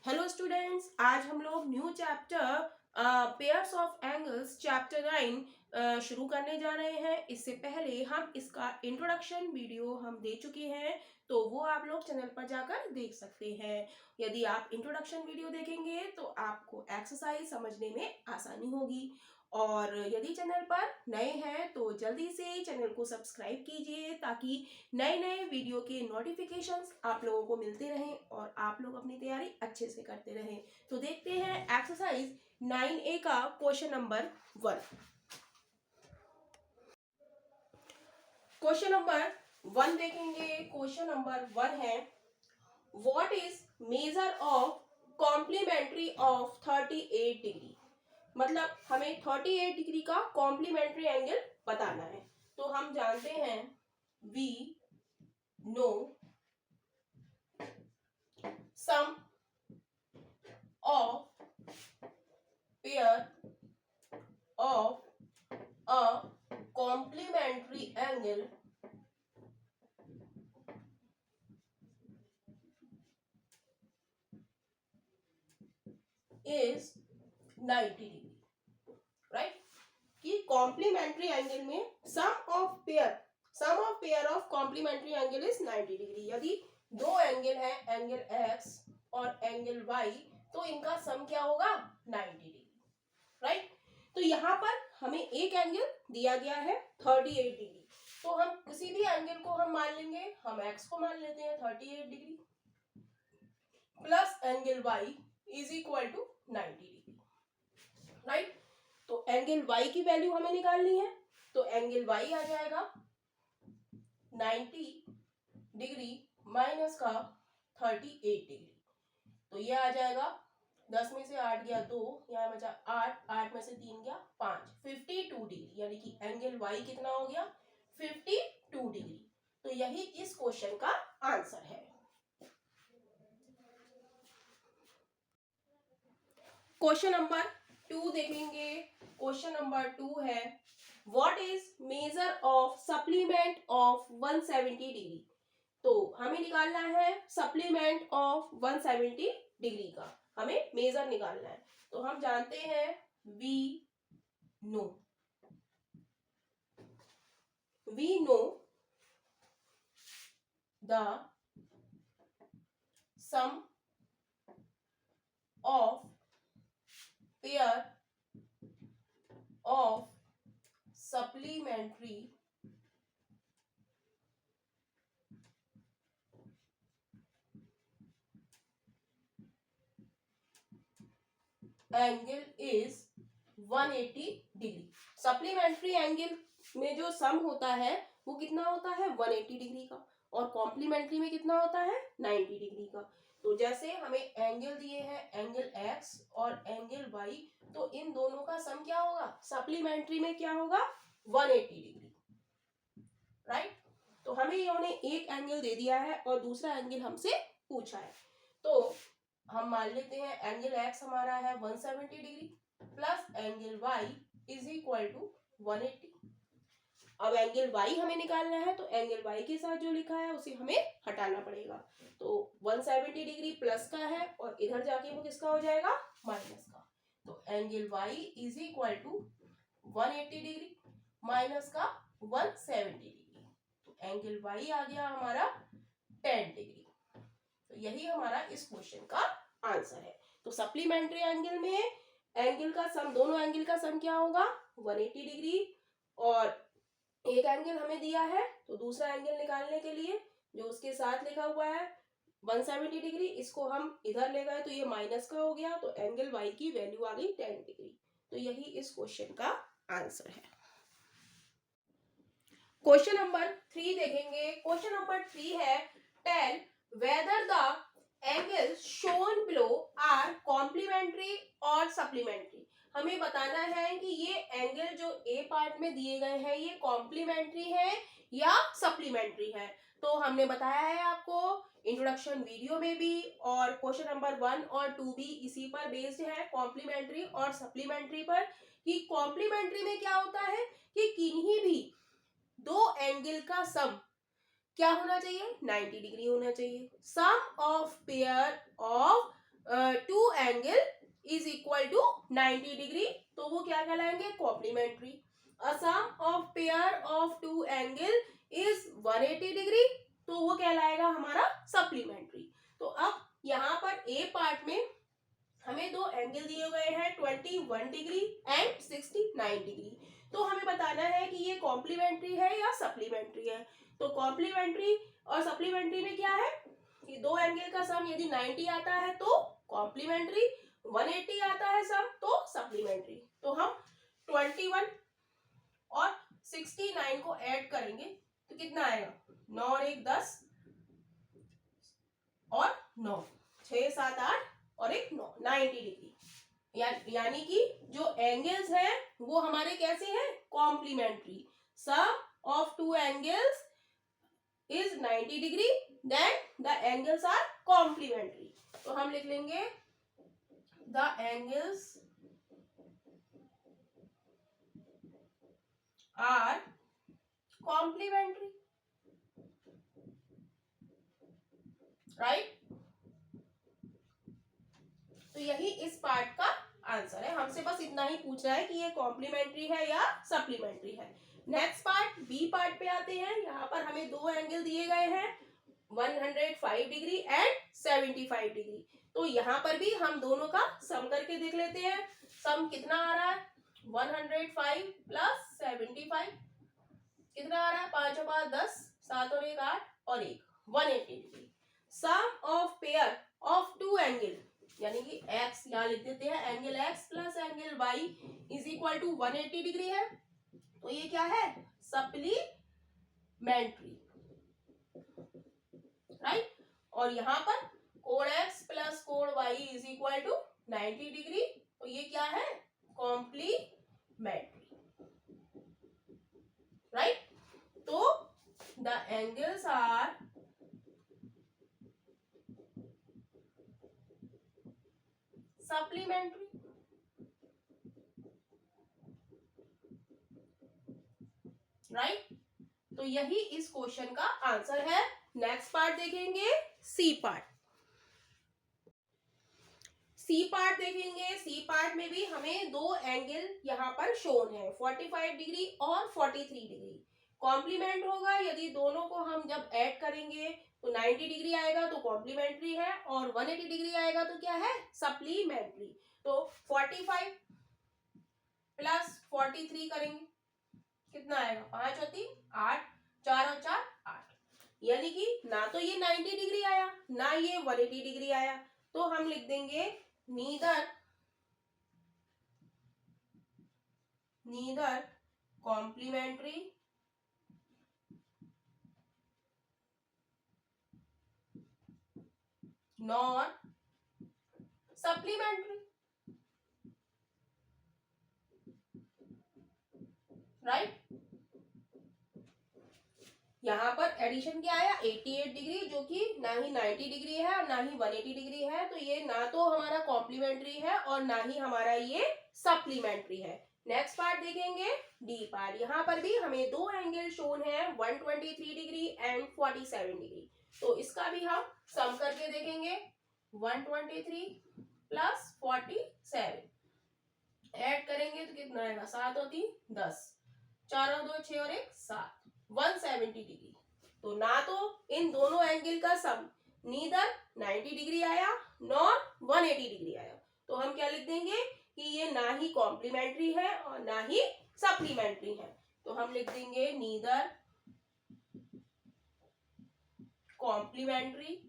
Hello students, आज हम लोग new chapter pairs of angles chapter 9 शुरू करने जा रहे हैं। इससे पहले हम इसका इंट्रोडक्शन वीडियो हम दे चुके हैं, तो वो आप लोग चैनल पर जाकर देख सकते हैं। यदि आप इंट्रोडक्शन वीडियो देखेंगे तो आपको एक्सरसाइज समझने में आसानी होगी। और यदि चैनल पर नए हैं तो जल्दी से चैनल को सब्सक्राइब कीजिए ताकि नए नए वीडियो के नोटिफिकेशंस आप लोगों को मिलते रहें और आप लोग अपनी तैयारी अच्छे से करते रहें। तो देखते हैं एक्सरसाइज 9A का क्वेश्चन नंबर 1। क्वेश्चन नंबर 1 देखेंगे। क्वेश्चन नंबर 1 है, what is measure of complementary of 38 degree. मतलब हमें 38 डिग्री का कॉम्प्लीमेंट्री एंगल बताना है। तो हम जानते हैं we know sum of pair of a complementary angle is 90 degree, right. कि कॉम्प्लीमेंट्री एंगल में sum of pair of complementary angle is 90 degree. यदि दो एंगल है, एंगल x और एंगल y, तो इनका सम क्या होगा? 90 डिग्री, राइट। तो यहाँ पर हमें एक एंगल दिया गया है 38 डिग्री, तो हम किसी भी एंगल को हम मान लेंगे। हम x को मान लेते हैं 38 degree plus angle y is equal to 90 degree, right. तो एंगल y की वैल्यू हमें निकालनी है, तो एंगल y आ जाएगा 90 डिग्री माइनस का 38 डिग्री। तो ये आ जाएगा 10 में से 8 गया 2, यहाँ बचा 8 में से 3 गया 5, 52 डिग्री। यानी कि एंगल y कितना हो गया? 52 डिग्री। तो यही इस क्वेश्चन का आंसर है। क्वेश्चन नंबर 2 देखेंगे। क्वेश्चन नंबर 2 है, what is measure of supplement of 170 degree. तो हमें निकालना है सप्लीमेंट ऑफ 170 डिग्री का, हमें मेजर निकालना है। तो हम जानते हैं we know the sum of pair of supplementary angle is 180 degree. Supplementary angle में जो सम होता है वो कितना होता है? 180 डिग्री का। और कॉम्प्लीमेंट्री में कितना होता है? 90 डिग्री का। तो जैसे हमें एंगल दिए हैं, एंगल x और एंगल y, तो इन दोनों का सम क्या होगा? सप्लीमेंट्री में क्या होगा? 180 डिग्री, राइट। तो हमें इन्होंने एक एंगल दे दिया है और दूसरा एंगल हमसे पूछा है, तो हम मान लेते हैं एंगल x हमारा है 170 degree plus angle y is equal to 180। अब एंगल y हमें निकालना है, तो एंगल y के साथ जो लिखा है उसे हमें हटाना पड़ेगा। तो 170 डिग्री प्लस का है और इधर जाके वो किसका हो जाएगा? माइनस का। तो angle y is equal to 180 degree minus का 170 डिग्री। तो एंगल y आ गया हमारा 10 डिग्री। तो यही हमारा इस क्वेश्चन का आंसर है। तो सप्लीमेंट्री एंगल में एंगल का सम, दोनों एंगल का सम क्या होगा? 180 डिग्री। और एक एंगल हमें दिया है, तो दूसरा एंगल निकालने के लिए जो उसके साथ लिखा हुआ है 170 डिग्री, इसको हम इधर ले गए तो ये माइनस का हो गया, तो एंगल y की वैल्यू आ गई 10 डिग्री। तो यही इस क्वेश्चन का आंसर है। क्वेश्चन नंबर 3 देखेंगे। क्वेश्चन नंबर 3 है, tell whether the angles shown below are complementary और supplementary। हमें बताना है कि ये एंगल जो ए पार्ट में दिए गए हैं ये कॉम्प्लीमेंट्री है या सप्लीमेंट्री है। तो हमने बताया है आपको इंट्रोडक्शन वीडियो में भी, और क्वेश्चन नंबर 1 और 2 भी इसी पर बेस्ड है, कॉम्प्लीमेंट्री और सप्लीमेंट्री पर। कि कॉम्प्लीमेंट्री में क्या होता है कि किन्हीं भी दो एंगल का सम क्या होना चाहिए? 90 डिग्री होना चाहिए। Sum of pair of angle is equal to 90 degree, तो वो क्या कहलाएंगे, complementary. A sum of pair of two angle is 180 degree, तो वो कहलाएगा हमारा सप्लीमेंट्री। तो अब यहाँ पर ए पार्ट में हमें दो एंगल दिए गए हैं 21 डिग्री एंड 69 डिग्री, तो हमें बताना है कि ये कॉम्प्लीमेंट्री है या सप्लीमेंट्री है। तो कॉम्प्लीमेंट्री और सप्लीमेंट्री में क्या है कि दो एंगल का सम यदि 90 आता है तो कॉम्प्लीमेंट्री, 180 आता है सम तो सप्लीमेंट्री। तो हम 21 और 69 को ऐड करेंगे तो कितना आएगा, 9 और 1 10 और 9 6 7 8 और 1 9, 90 डिग्री। यानी कि जो एंगल्स हैं वो हमारे कैसे हैं, complementary. Sum of two angles is 90 degree, then the angles are complementary. तो हम लिख लेंगे the angles are complementary, right. तो यही इस पार्ट का आंसर है। हमसे बस इतना ही पूछ रहा है कि ये कॉम्प्लीमेंट्री है या सप्लीमेंट्री है। नेक्स्ट पार्ट, बी पार्ट पे आते हैं। यहाँ पर हमें दो एंगल दिए गए हैं 105 डिग्री एंड 75 डिग्री। तो यहाँ पर भी हम दोनों का सम करके देख लेते हैं। सम कितना आ रहा है, 105 प्लस 75 कितना आ रहा है, 5 और 5 10, 7 और 1 8 और 1 180 degree. Sum of pair of two angle, यानी कि x यहाँ लिख देते हैं, angle x plus angle y is equal to 180 degree है, तो ये क्या है, सप्लीमेंट्री, राइट। और यहाँ पर कोण x प्लस कोण y is equal to 90 degree, तो ये क्या है, कॉम्प्लीमेंट्री, राइट। तो the angles are supplementary, right. तो यही इस क्वेश्चन का आंसर है। नेक्स्ट पार्ट देखेंगे, सी पार्ट। सी पार्ट देखेंगे। सी पार्ट में भी हमें दो एंगल यहाँ पर शोन है 45 डिग्री और 43 डिग्री। कॉम्प्लीमेंट होगा यदि दोनों को हम जब ऐड करेंगे तो 90 डिग्री आएगा तो कॉम्प्लीमेंट्री है, और 180 डिग्री आएगा तो क्या है, सप्लीमेंट्री। तो 45 प्लस 43 करेंगे कितना आएगा, 5 और 3 8, 4 और 4 8, यानी कि ना तो ये 90 डिग्री आया ना ये 180 डिग्री आया, तो हम लिख देंगे neither complementary nor supplementary, right. यहाँ पर एडिशन क्या आया, 88 डिग्री, जो कि ना ही 90 डिग्री है और ना ही 180 डिग्री है, तो ये ना तो हमारा कॉम्प्लीमेंट्री है और ना ही हमारा ये सप्लीमेंट्री है। नेक्स्ट पार्ट देखेंगे, डी पार्ट। यहाँ पर भी हमें दो एंगल शोन है 123 डिग्री एंड 47 डिग्री, तो इसका भी हम सम करके देखेंगे। 123 प्लस 47 ऐड करेंगे तो कितना आएगा, 7 और 3 10, 4 और 2 6 और 1 7, 170 डिग्री। तो ना तो इन दोनों एंगल का सम नीदर 90 डिग्री आया नॉर 180 डिग्री आया, तो हम क्या लिख देंगे कि ये ना ही कॉम्प्लीमेंट्री है और ना ही सप्लीमेंट्री है। तो हम लिख देंगे neither complementary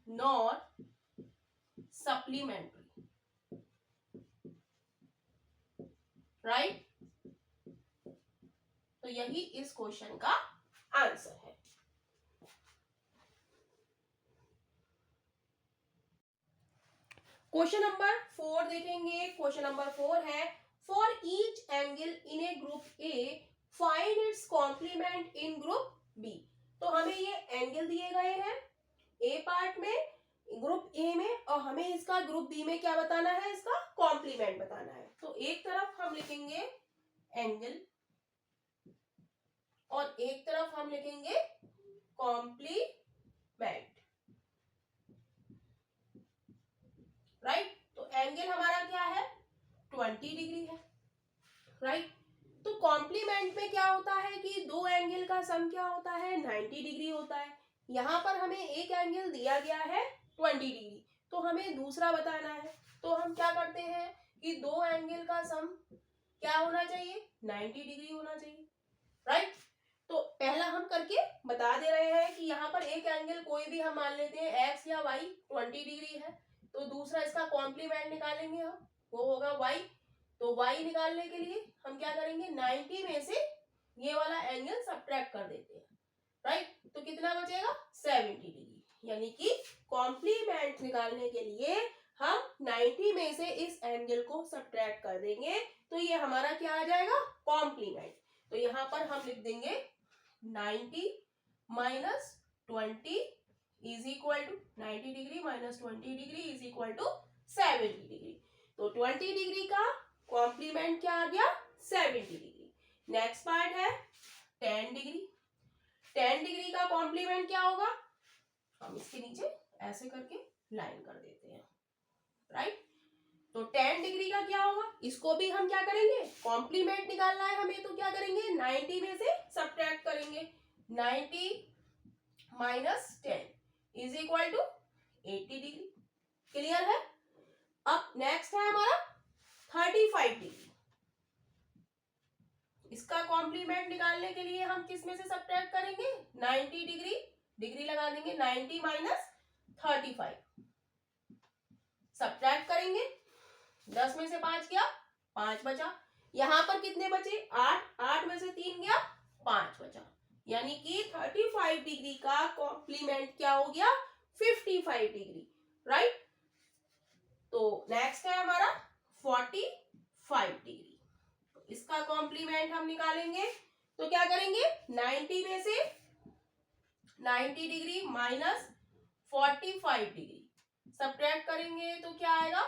nor supplementary, right. तो यही इस क्वेश्चन का आंसर है। क्वेश्चन नंबर 4 देखेंगे। क्वेश्चन नंबर 4 है, for each angle in a group A find its complement in group B. तो हमें ये एंगल दिए गए हैं ए पार्ट में, ग्रुप ए में, और हमें इसका ग्रुप बी में क्या बताना है, इसका कॉम्प्लीमेंट बताना है। तो एक तरफ हम लिखेंगे एंगल और एक तरफ हम लिखेंगे कॉम्प्लीमेंट, राइट। तो एंगल हमारा क्या है, 20 डिग्री है, राइट। तो कॉम्प्लीमेंट में क्या होता है कि दो एंगल का सम क्या होता है, 90 डिग्री होता है। यहाँ पर हमें एक एंगल दिया गया है 20 डिग्री, तो हमें दूसरा बताना है। तो हम क्या करते हैं कि दो एंगल का सम क्या होना चाहिए, 90 डिग्री होना चाहिए, राइट। तो पहला हम करके बता दे रहे हैं कि यहाँ पर एक एंगल कोई भी हम मान लेते हैं x या y 20 डिग्री है, तो दूसरा इसका कॉम्प्लीमेंट निकालेंगे हम, वो होगा y। तो y निकालने के लिए हम क्या करेंगे, 90 में से ये वाला एंगल सब्ट्रैक्ट कर देते हैं, राइट। तो कितना बचेगा, 70 डिग्री, यानी कि कॉम्प्लीमेंट निकालने के लिए हम 90 में से इस एंगल को सब्ट्रैक्ट कर देंगे, तो ये हमारा क्या आ जाएगा, कॉम्प्लीमेंट। तो यहाँ पर हम लिख देंगे 90 minus 20 is equal to 90 degree minus 20 degree is equal to 70 degree. तो 20 डिग्री का कॉम्प्लीमेंट क्या आ गया, 70 डिग्री। नेक्स्ट पार्ट है 10 डिग्री। 10 डिग्री का कॉम्प्लीमेंट क्या होगा, हम इसके नीचे ऐसे करके लाइन कर देते हैं, राइट। तो 10 डिग्री का क्या होगा, इसको भी हम क्या करेंगे, कॉम्प्लीमेंट निकालना है हमें, तो क्या करेंगे, 90 में से सब्ट्रैक्ट करेंगे, 90 minus 10 is equal to 80 degree. Clear है। अब नेक्स्ट है हमारा 35 डिग्री। इसका कॉम्प्लीमेंट निकालने के लिए हम किस में से सब्ट्रैक्ट करेंगे, 90 डिग्री, डिग्री लगा देंगे, 90 माइनस 35 सब्ट्रैक्ट करेंगे, 10 में से 5 गया, 5 बचा। यहाँ पर कितने बचे, 8, 8 में से 3 गया, 5 बचा, यानी कि 35 डिग्री का कॉम्प्लीमेंट क्या हो गया, 55 डिग्री, राइट। तो नेक्स्ट है हमारा 45 डिग्री। इसका कॉम्प्लीमेंट हम निकालेंगे, तो क्या करेंगे, 90 में से 90 डिग्री माइनस 45 डिग्री सब्ट्रैक्ट करेंगे, तो क्या आएगा,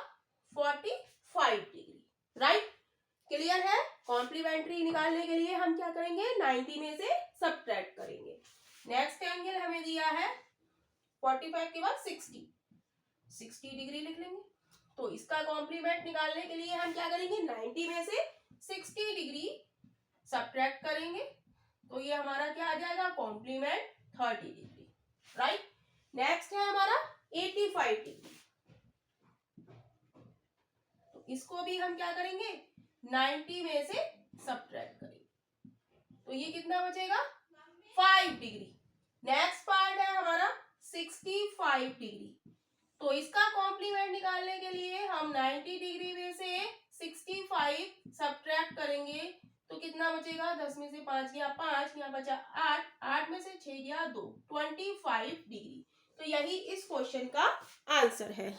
45 डिग्री, राइट। क्लियर है। कॉम्प्लीमेंट्री निकालने के लिए हम क्या करेंगे, 90 में से सब्ट्रैक्ट करेंगे। नेक्स्ट एंगल हमें दिया है 45 के बाद 60 डिग्री लिख लेंगे। तो इसका कॉम्प्लीमेंट निकालने के लिए हम क्या करेंगे, 90 में से 60 डिग्री सब्ट्रैक्ट करेंगे, तो ये हमारा क्या आ जाएगा, कॉम्प्लीमेंट 30 डिग्री, राइट। नेक्स्ट है हमारा 85 डिग्री। तो इसको भी हम क्या करेंगे, 90 में से सब्ट्रैक्ट करेंगे, तो ये कितना बचेगा, 5 डिग्री। नेक्स्ट पार्ट है हमारा 65 डिग्री। तो इसका कॉम्प्लीमेंट निकालने के लिए हम 90 डिग्री में से 65 सब्ट्रैक्ट करेंगे, तो कितना बचेगा, 10 में से 5 गया, 5, यहाँ बचा 8, 8 में से 6 गया 2, 25 डिग्री। तो यही इस क्वेश्चन का आंसर है।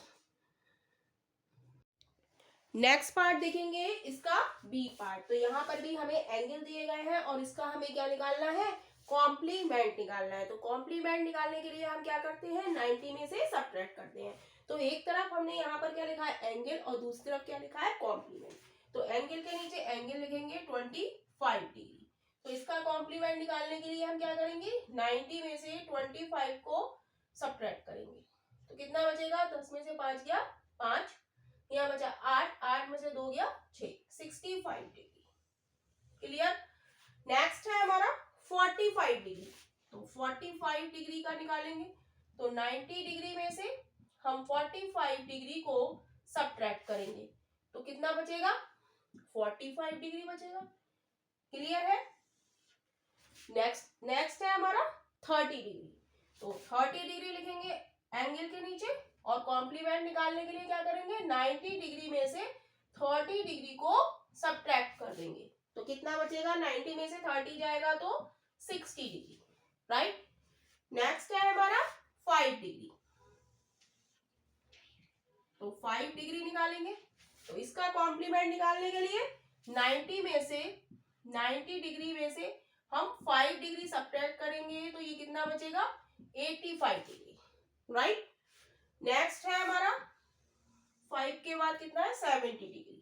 नेक्स्ट पार्ट देखेंगे इसका बी पार्ट। तो यहाँ पर भी हमें एंगल दिए गए हैं और इसका हमें क्या निकालना है, कॉम्प्लीमेंट निकालना है। तो कॉम्प्लीमेंट निकालने के लिए हम क्या करते हैं, 90 में से सब्ट्रैक्ट करते हैं। तो एक तरफ हमने यहाँ पर क्या लिखा है, एंगल, और दूसरी तरफ क्या लिखा है, कॉम्प्लीमेंट। तो एंगल के नीचे एंगल लिखेंगे 25 डिग्री। तो इसका कॉम्प्लीमेंट निकालने के लिए हम क्या करेंगे, 90 में से 25 को सब्ट्रैक्ट करेंगे, तो कितना बचेगा, 10 में से 5 गया 5, यहाँ बचा 8, 8 में से 2 गया 6, 65 डिग्री। क्लियर। नेक्स्ट है हमारा 45 डिग्री। तो 45 डिग्री का निकालेंगे, तो 90 डिग्री में से हम 45 डिग्री को सब्ट्रैक्ट करेंगे, तो कितना बचेगा, 45 डिग्री बचेगा। क्लियर है। नेक्स्ट है हमारा 30 डिग्री। तो 30 डिग्री लिखेंगे एंगल के नीचे, और कॉम्प्लीमेंट निकालने के लिए क्या करेंगे, 90 डिग्री में से 30 डिग्री को सब्ट्रैक्ट कर देंगे, तो कितना बचेगा, 90 में से 30 जाएगा तो 60 डिग्री, राइट। नेक्स्ट है हमारा 5 डिग्री। तो 5 डिग्री निकालेंगे, तो इसका कॉम्प्लीमेंट निकालने के लिए 90 डिग्री में से हम 5 डिग्री सब्ट्रैक्ट करेंगे, तो ये कितना बचेगा, 85 डिग्री, राइट। नेक्स्ट है हमारा 5 के बाद कितना है, 70 डिग्री।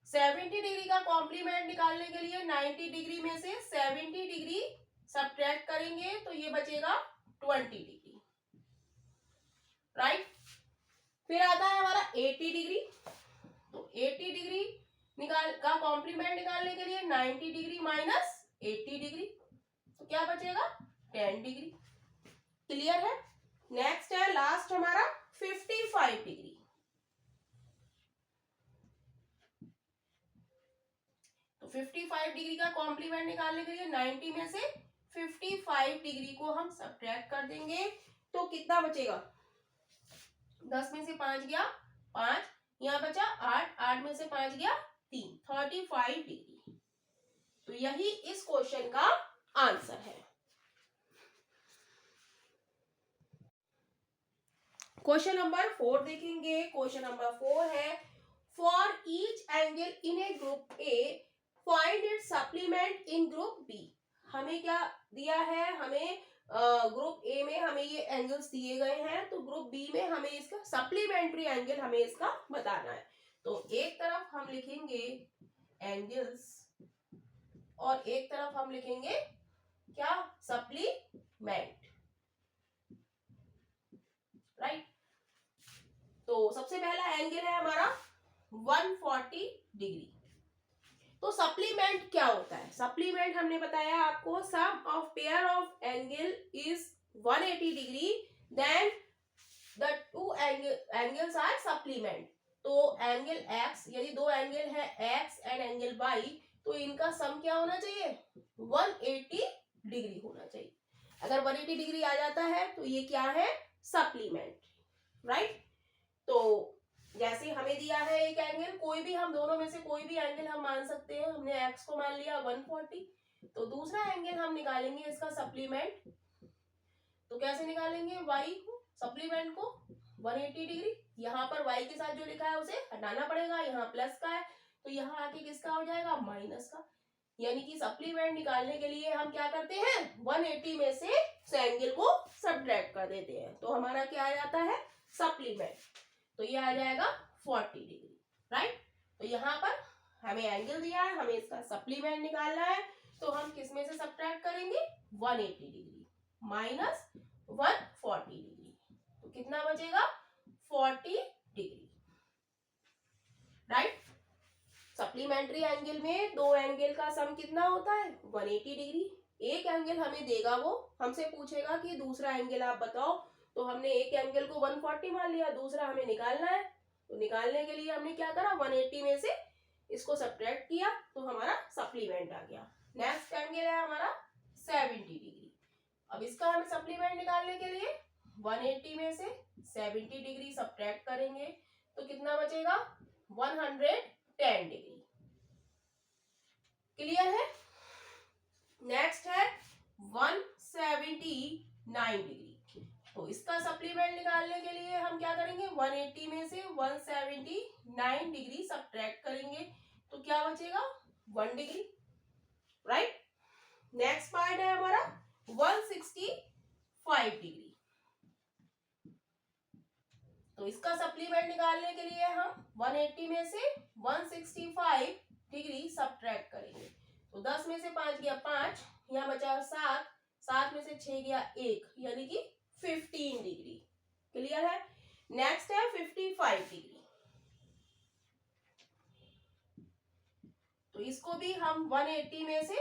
70 डिग्री का कॉम्प्लीमेंट निकालने के लिए 90 डिग्री में से 70 डिग्री सब्ट्रैक्ट करेंगे, तो ये बचेगा डिग्री, राइट। फिर आता है हमारा 80 डिग्री। तो 80 डिग्री निकाल का कॉम्प्लीमेंट निकालने के लिए 90 डिग्री माइनस 80 डिग्री, तो क्या बचेगा 10 डिग्री। क्लियर है। नेक्स्ट है लास्ट हमारा 55 डिग्री। तो 55 डिग्री का कॉम्प्लीमेंट निकालने के लिए 90 में से 55 डिग्री को हम सब्ट्रैक्ट कर देंगे, तो कितना बचेगा, 10 में से 5 गया 5, यहाँ बचा 8, 8 में से 5 गया 3, 35 डिग्री। तो यही इस क्वेश्चन का आंसर है। क्वेश्चन नंबर 4 देखेंगे। क्वेश्चन नंबर 4 है, for each angle in a group A find it supplement in group B. हमें क्या दिया है, हमें ग्रुप ए में हमें ये एंगल्स दिए गए हैं, तो ग्रुप बी में हमें इसका सप्लीमेंट्री एंगल हमें इसका बताना है। तो एक तरफ हम लिखेंगे एंगल्स और एक तरफ हम लिखेंगे क्या, सप्लीमेंट, राइट। तो सबसे पहला एंगल है हमारा 140 डिग्री। तो सप्लीमेंट क्या होता है, सप्लीमेंट हमने बताया आपको, sum of pair of angle is 180 degree then the two angles are supplement. तो एंगल x, यदि दो एंगल है x एंड एंगल y, तो इनका सम क्या होना चाहिए, 180 डिग्री होना चाहिए। अगर 180 डिग्री आ जाता है तो ये क्या है, सप्लीमेंट, राइट। तो जैसे हमें दिया है एक एंगल, कोई भी हम दोनों में से कोई भी एंगल हम मान सकते हैं। हमने x को मान लिया 140, तो दूसरा एंगल हम निकालेंगे इसका सप्लीमेंट। तो कैसे निकालेंगे, y को सप्लीमेंट को 180 डिग्री, यहाँ पर y के साथ जो लिखा है उसे हटाना पड़ेगा, यहाँ प्लस का है तो यहाँ आके किसका हो जाएगा, माइनस का। यानी कि सप्लीमेंट निकालने के लिए हम क्या करते हैं, 180 में से उस एंगल को सब्ट्रैक्ट कर देते हैं, तो हमारा क्या आ जाता है, सप्लीमेंट। तो ये आ जाएगा 40 डिग्री, राइट। तो यहाँ पर हमें एंगल दिया है, हमें इसका सप्लीमेंट निकालना है, तो हम किस में से सब्ट्रैक्ट करेंगे, 180 डिग्री माइनस 140 डिग्री, तो कितना बचेगा, 40 डिग्री, राइट। सप्लीमेंट्री एंगल में दो एंगल का सम कितना होता है, 180 डिग्री। एक एंगल हमें देगा, वो हमसे पूछेगा कि दूसरा एंगल आप बताओ, तो हमने एक एंगल को 140 मान लिया, दूसरा हमें निकालना है, तो निकालने के लिए हमने क्या करा, 180 में से इसको सब्ट्रैक्ट किया, तो हमारा सप्लीमेंट आ गया। नेक्स्ट एंगल है हमारा 70 डिग्री। अब इसका हमें सप्लीमेंट निकालने के लिए 180 में से 70 डिग्री सब्ट्रैक्ट करेंगे, तो कितना बचेगा, 110 डिग्री। क्लियर है। नेक्स्ट है 179 डिग्री। तो इसका सप्लीमेंट निकालने के लिए हम क्या करेंगे, 180 में से 179 डिग्री सब्ट्रैक्ट करेंगे, तो क्या बचेगा, 1 डिग्री, राइट। नेक्स्ट पार्ट है हमारा 165 डिग्री। तो इसका सप्लीमेंट निकालने के लिए हम 180 में से 165 डिग्री सब्ट्रैक्ट करेंगे, तो 10 में से 5 गया 5, यहाँ बचा 7, 7 में से 6 गया 1, यानी कि 15 डिग्री। क्लियर है। नेक्स्ट है 55 डिग्री। तो इसको भी हम 180 में से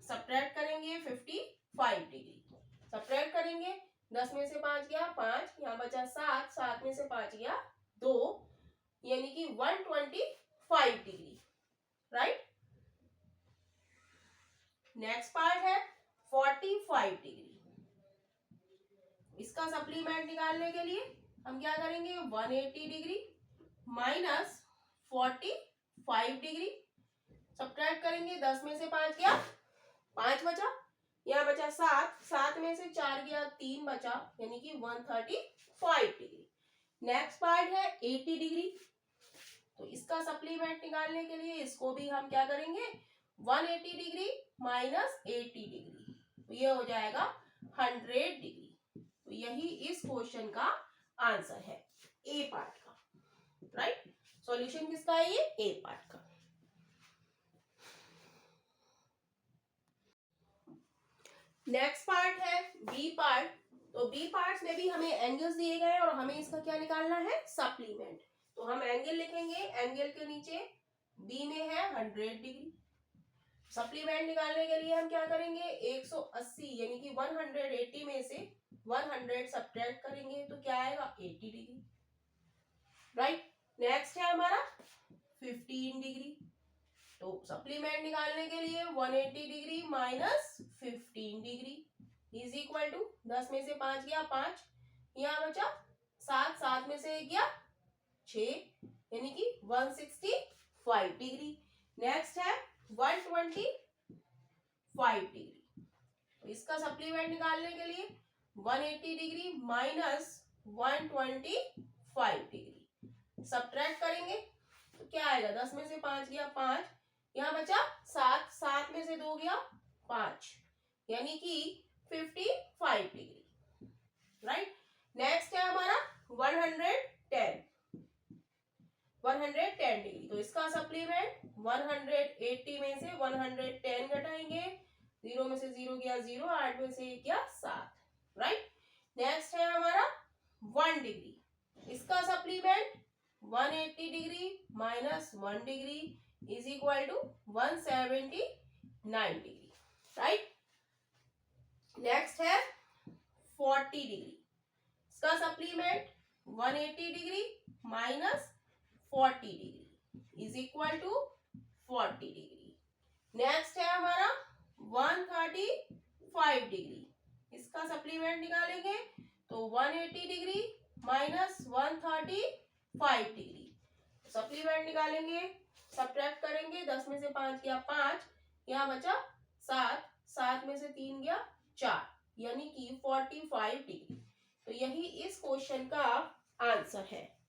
सब्ट्रैक्ट करेंगे 55 डिग्री, सब्ट्रैक्ट करेंगे, 10 में से 5 गया 5, यहाँ बचा 7, 7 में से 5 गया 2, यानी कि 125 डिग्री, राइट। नेक्स्ट पार्ट है 45 डिग्री। इसका सप्लीमेंट निकालने के लिए हम क्या करेंगे, 180 डिग्री माइनस 45 डिग्री सब्ट्रैक्ट करेंगे, 10 में से 5 गया 5 बचा, यहाँ बचा 7, 7 में से 4 गया 3 बचा, यानी कि 135 डिग्री। नेक्स्ट पार्ट है 80 डिग्री। तो इसका सप्लीमेंट निकालने के लिए इसको भी हम क्या करेंगे, 180 डिग्री माइनस 80 डिग्री, तो ये हो जाएगा 100 डिग्री। तो यही इस क्वेश्चन का आंसर है, ए पार्ट का, राइट। सॉल्यूशन किसका है, ये ए पार्ट का। नेक्स्ट पार्ट है बी पार्ट। तो बी पार्ट्स में भी हमें एंगल्स दिए गए हैं और हमें इसका क्या निकालना है, सप्लीमेंट। तो हम एंगल लिखेंगे, एंगल के नीचे बी में है 100 डिग्री। सप्लीमेंट निकालने के लिए हम क्या करेंगे, 180 यानी कि 180 में से 100 सब्ट्रैक्ट करेंगे तो क्या आएगा, 80 डिग्री। राइट। नेक्स्ट है हमारा 15 डिग्री। तो सप्लीमेंट निकालने के लिए 180 degree minus 15 degree is equal to 10 में से 5 गया 5, यहाँ बचा 7, 7 में से 1 गया 6 यानी कि 165 डिग्री। नेक्स्ट है 125 डिग्री। तो इसका सप्लीमेंट निकालने के लिए 180 डिग्री माइनस 125 डिग्री सब्ट्रैक्ट करेंगे तो क्या आएगा, 10 में से 5 गया 5, यहाँ बचा 7, 7 में से 2 गया 5 यानी कि 55 डिग्री। राइट। नेक्स्ट है हमारा 110 डिग्री। तो इसका सप्लीमेंट 180 में से 110 घटाएंगे, 0 में से 0 गया 0, 8 में से 1 गया 7। राइट। नेक्स्ट है हमारा 1 डिग्री। इसका supplement 180 degree minus 1 degree is equal to 179 degree. Right. Next है 40 डिग्री। इसका supplement 180 degree minus 40 degree is equal to 40 degree. Next है हमारा 135 डिग्री। इसका सप्लीमेंट निकालेंगे तो 180 डिग्री माइनस 135 डिग्री। सप्लीमेंट निकालेंगे, सब्ट्रैक्ट करेंगे, 10 में से 5 गया 5, यहाँ बचा 7, 7 में से 3 गया 4 यानी कि 45 डिग्री। तो यही इस क्वेश्चन का आंसर है।